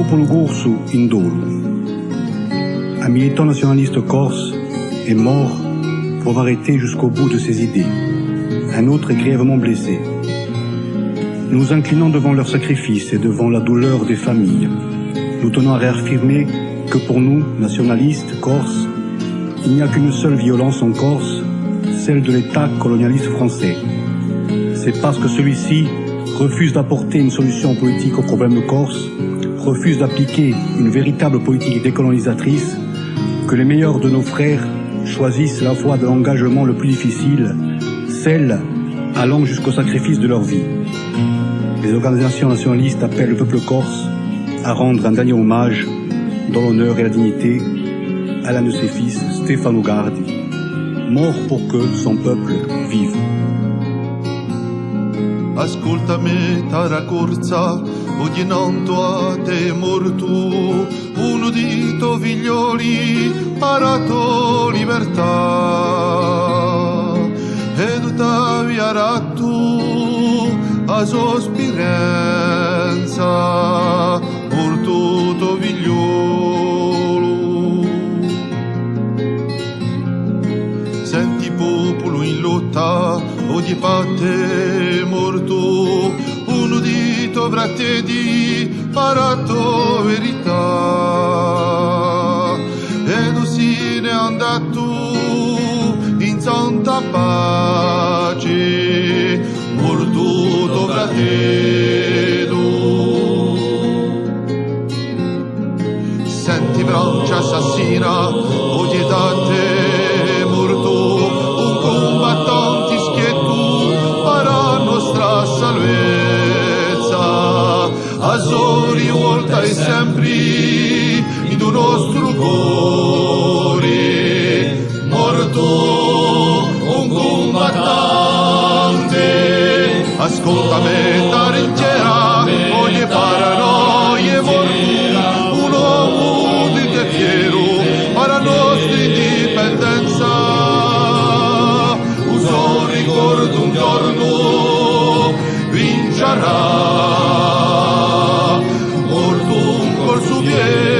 popolo corso in dolo. Un militant nationaliste corse est mort pour avoir été jusqu'au bout de ses idées. Un autre est grièvement blessé. Nous nous inclinons devant leur sacrifice et devant la douleur des familles. Nous tenons à réaffirmer que pour nous, nationalistes corses, il n'y a qu'une seule violence en Corse, celle de l'État colonialiste français. C'est parce que celui-ci refuse d'apporter une solution politique au problème corse, refuse d'appliquer une véritable politique décolonisatrice, que les meilleurs de nos frères choisissent la voie de l'engagement le plus difficile, celle allant jusqu'au sacrifice de leur vie. Les organisations nationalistes appellent le peuple corse à rendre un dernier hommage dans l'honneur et la dignité à l'un de ses fils, Stefano Gardi, mort pour que son peuple vive. Ascoltami Taracorza, udinanto a te mortu, un udito figlioli, parato libertà, ed utavi arattu a sospirenza, mortuto figliolo. Senti popolo in lotta, o di patte morto, un udito vratte di parato verità, ed si ne è andato in santa pace, mortuto fratello. Senti Francia assassina, o di date morto, un combattante schietto para nostra salvezza, a soli volta e sempre in un nostro cuore, morto un combattante. Ascoltami taricchiera, ogni paranoia morto, un uomo di che fiero para nostra indipendenza. Uso ricordo un giorno vincerà, morto un col suo piede.